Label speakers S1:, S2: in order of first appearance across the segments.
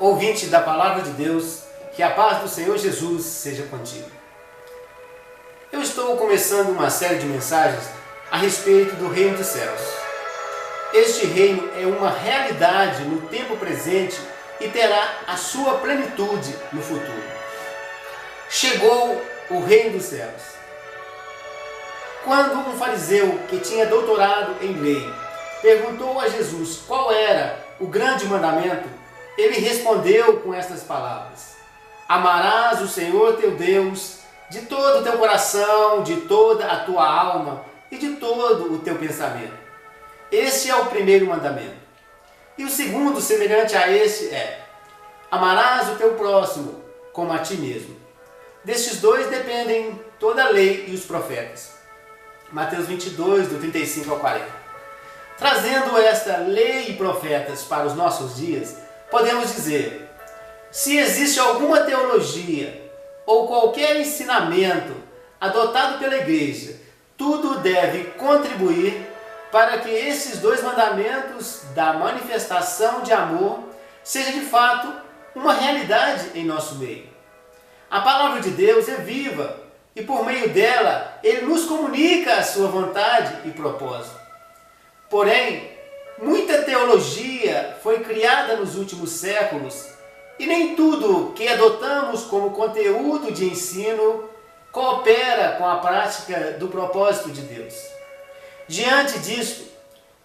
S1: ouvinte da Palavra de Deus, que a paz do Senhor Jesus seja contigo. Eu estou começando uma série de mensagens a respeito do Reino dos Céus. Este reino é uma realidade no tempo presente e terá a sua plenitude no futuro. Chegou o Reino dos Céus. Quando um fariseu que tinha doutorado em lei perguntou a Jesus qual era o grande mandamento, ele respondeu com estas palavras: amarás o Senhor teu Deus de todo o teu coração, de toda a tua alma e de todo o teu pensamento. Este é o primeiro mandamento. E o segundo, semelhante a este, é: amarás o teu próximo como a ti mesmo. Destes dois dependem toda a lei e os profetas. Mateus 22, do 35 ao 40. Trazendo esta lei e profetas para os nossos dias, podemos dizer: se existe alguma teologia ou qualquer ensinamento adotado pela igreja, tudo deve contribuir para que esses dois mandamentos da manifestação de amor seja de fato uma realidade em nosso meio. A palavra de Deus é viva e por meio dela ele nos comunica a sua vontade e propósito. Porém, muita teologia foi criada nos últimos séculos e nem tudo que adotamos como conteúdo de ensino coopera com a prática do propósito de Deus. Diante disso,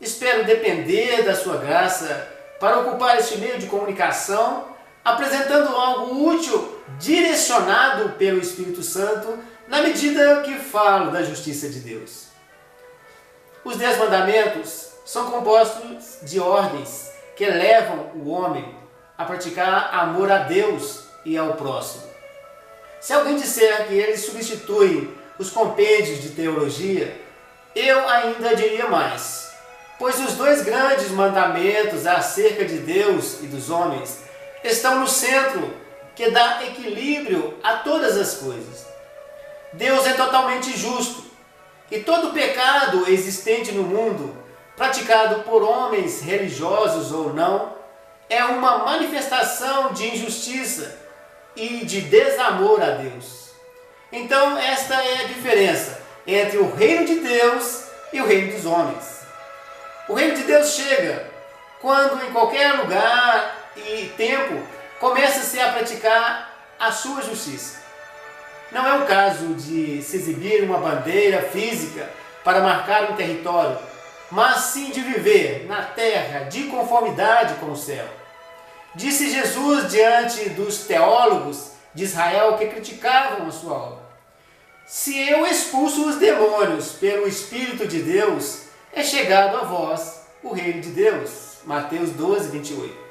S1: espero depender da sua graça para ocupar este meio de comunicação, apresentando algo útil, direcionado pelo Espírito Santo, na medida que falo da justiça de Deus. Os 10 mandamentos são compostos de ordens que levam o homem a praticar amor a Deus e ao próximo. Se alguém disser que eles substituem os compêndios de teologia, eu ainda diria mais, pois os 2 grandes mandamentos acerca de Deus e dos homens estão no centro que dá equilíbrio a todas as coisas. Deus é totalmente justo e todo pecado existente no mundo, praticado por homens religiosos ou não, é uma manifestação de injustiça e de desamor a Deus. Então esta é a diferença entre o reino de Deus e o reino dos homens. O reino de Deus chega quando em qualquer lugar e tempo começa-se a praticar a sua justiça. Não é o caso de se exibir uma bandeira física para marcar um território, mas sim de viver na terra de conformidade com o céu. Disse Jesus diante dos teólogos de Israel que criticavam a sua obra: se eu expulso os demônios pelo Espírito de Deus, é chegado a vós o reino de Deus. Mateus 12, 28.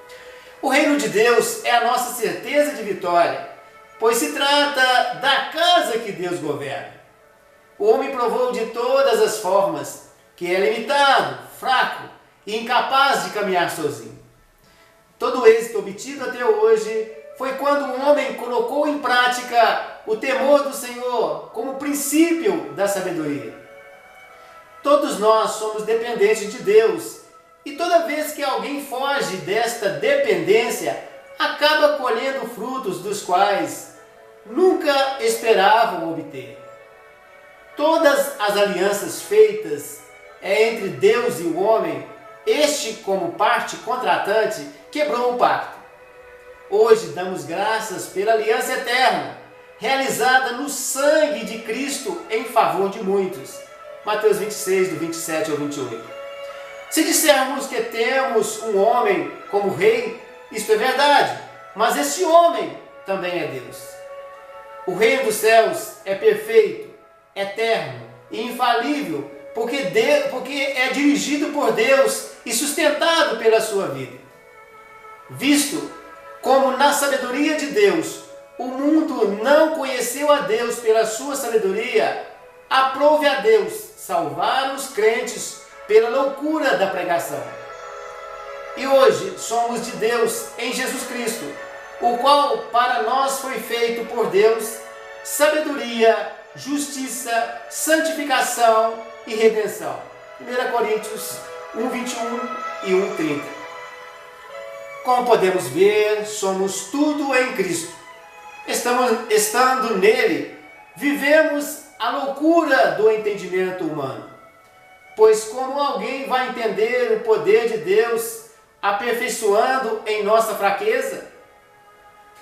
S1: O reino de Deus é a nossa certeza de vitória, pois se trata da casa que Deus governa. O homem provou de todas as formas que é limitado, fraco e incapaz de caminhar sozinho. Todo o êxito obtido até hoje foi quando o homem colocou em prática o temor do Senhor como princípio da sabedoria. Todos nós somos dependentes de Deus e toda vez que alguém foge desta dependência, acaba colhendo frutos dos quais nunca esperavam obter. Todas as alianças feitas entre Deus e o homem, este como parte contratante quebrou o pacto. Hoje damos graças pela aliança eterna, realizada no sangue de Cristo em favor de muitos. Mateus 26, do 27 ao 28. Se dissermos que temos um homem como rei, isto é verdade, mas este homem também é Deus. O reino dos céus é perfeito, eterno e infalível, porque é dirigido por Deus e sustentado pela sua vida. Visto como na sabedoria de Deus o mundo não conheceu a Deus pela sua sabedoria, aprove a Deus salvar os crentes pela loucura da pregação. E hoje somos de Deus em Jesus Cristo, o qual para nós foi feito por Deus sabedoria, justiça, santificação e redenção. 1 Coríntios 1, 21 e 1, 30. Como podemos ver, somos tudo em Cristo. Estando nele, vivemos a loucura do entendimento humano. Pois como alguém vai entender o poder de Deus aperfeiçoando em nossa fraqueza?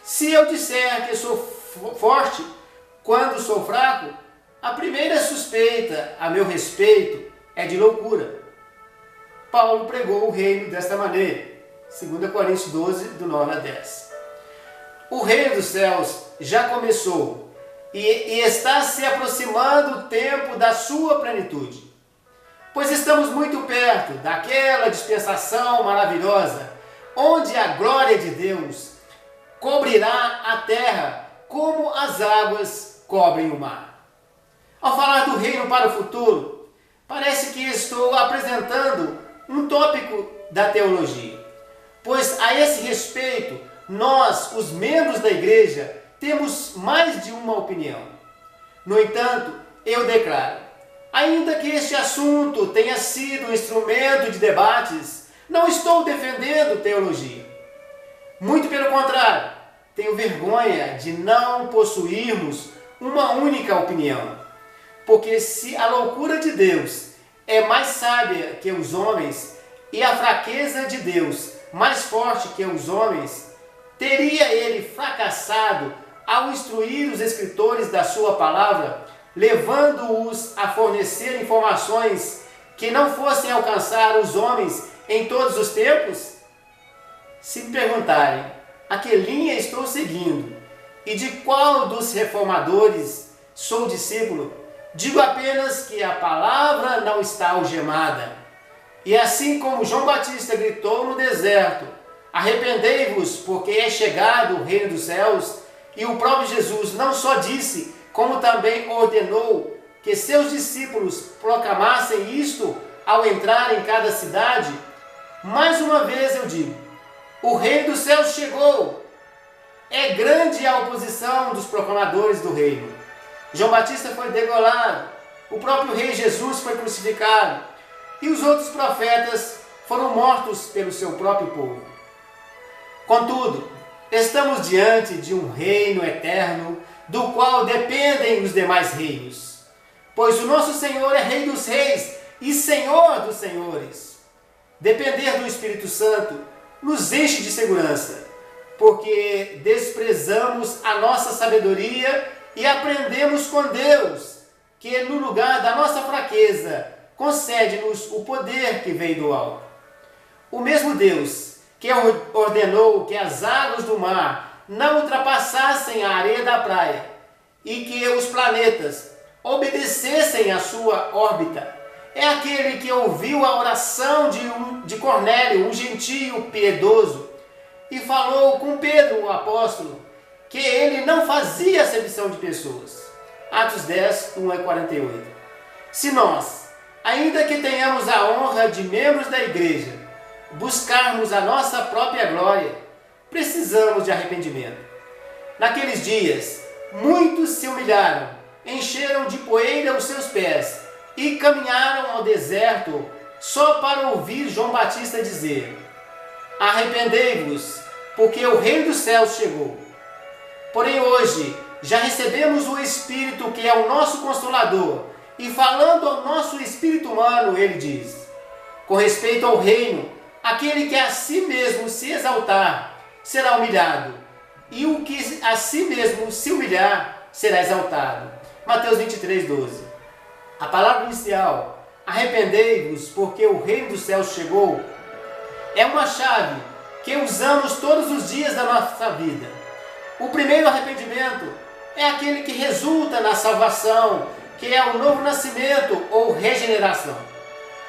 S1: Se eu disser que sou forte quando sou fraco, a primeira suspeita a meu respeito é de loucura. Paulo pregou o reino desta maneira, 2 Coríntios 12, do 9 a 10. O reino dos céus já começou e está se aproximando o tempo da sua plenitude. Pois estamos muito perto daquela dispensação maravilhosa, onde a glória de Deus cobrirá a terra como as águas cobrem o mar. Ao falar do reino para o futuro, parece que estou apresentando um tópico da teologia, pois a esse respeito, nós, os membros da igreja, temos mais de uma opinião. No entanto, eu declaro, ainda que este assunto tenha sido um instrumento de debates, não estou defendendo teologia. Muito pelo contrário, tenho vergonha de não possuirmos uma única opinião. Porque se a loucura de Deus é mais sábia que os homens e a fraqueza de Deus mais forte que os homens, teria ele fracassado ao instruir os escritores da sua palavra, levando-os a fornecer informações que não fossem alcançar os homens em todos os tempos? Se me perguntarem a que linha estou seguindo e de qual dos reformadores sou discípulo, digo apenas que a palavra não está algemada. E assim como João Batista gritou no deserto, arrependei-vos, porque é chegado o reino dos céus, e o próprio Jesus não só disse, como também ordenou que seus discípulos proclamassem isto ao entrar em cada cidade, mais uma vez eu digo, o reino dos céus chegou. É grande a oposição dos proclamadores do reino. João Batista foi degolado, o próprio rei Jesus foi crucificado, e os outros profetas foram mortos pelo seu próprio povo. Contudo, estamos diante de um reino eterno, do qual dependem os demais reinos. Pois o nosso Senhor é Rei dos reis e Senhor dos senhores. Depender do Espírito Santo nos enche de segurança, porque desprezamos a nossa sabedoria e aprendemos com Deus, que no lugar da nossa fraqueza, concede-nos o poder que vem do alto. O mesmo Deus que ordenou que as águas do mar não ultrapassassem a areia da praia e que os planetas obedecessem à sua órbita, é aquele que ouviu a oração de Cornélio, um gentio piedoso, e falou com Pedro, o apóstolo, que ele não fazia acepção de pessoas. Atos 10, 1 a 48. Se nós, ainda que tenhamos a honra de membros da igreja, buscarmos a nossa própria glória, precisamos de arrependimento. Naqueles dias, muitos se humilharam, encheram de poeira os seus pés e caminharam ao deserto só para ouvir João Batista dizer: arrependei-vos, porque o reino dos céus chegou. Porém hoje já recebemos o Espírito, que é o nosso Consolador, e falando ao nosso espírito humano, ele diz: com respeito ao reino, aquele que a si mesmo se exaltar será humilhado, e o que a si mesmo se humilhar será exaltado. Mateus 23, 12. A palavra inicial, arrependei-vos, porque o reino dos céus chegou, é uma chave que usamos todos os dias da nossa vida. O primeiro arrependimento é aquele que resulta na salvação, que é o novo nascimento ou regeneração.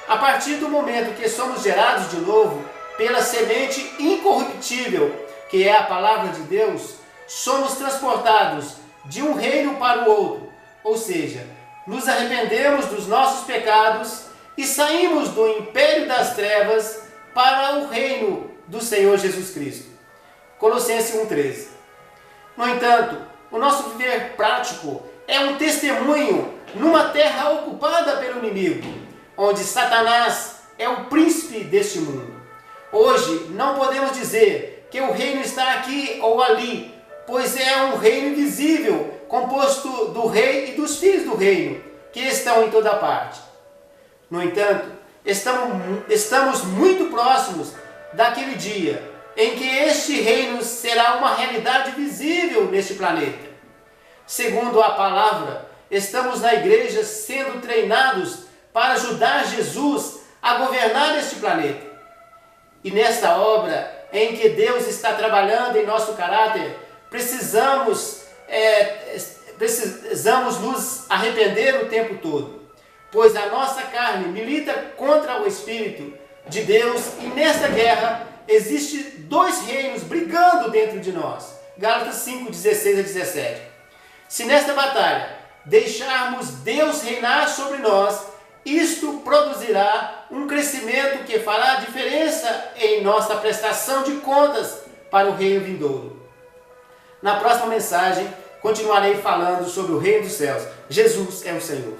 S1: A partir do momento que somos gerados de novo pela semente incorruptível, que é a palavra de Deus, somos transportados de um reino para o outro, ou seja, nos arrependemos dos nossos pecados e saímos do império das trevas para o reino do Senhor Jesus Cristo. Colossenses 1,13. No entanto, o nosso viver prático é um testemunho numa terra ocupada pelo inimigo, onde Satanás é o príncipe deste mundo. Hoje não podemos dizer que o reino está aqui ou ali, pois é um reino invisível, composto do rei e dos filhos do reino, que estão em toda parte. No entanto, estamos muito próximos daquele dia em que este reino será uma realidade visível neste planeta. Segundo a palavra, estamos na igreja sendo treinados para ajudar Jesus a governar este planeta. E nesta obra em que Deus está trabalhando em nosso caráter, precisamos nos arrepender o tempo todo, pois a nossa carne milita contra o Espírito de Deus e nesta guerra existem dois reinos brigando dentro de nós. Gálatas 5, 16 a 17. Se nesta batalha deixarmos Deus reinar sobre nós, isto produzirá um crescimento que fará diferença em nossa prestação de contas para o reino vindouro. Na próxima mensagem, continuarei falando sobre o reino dos céus. Jesus é o Senhor.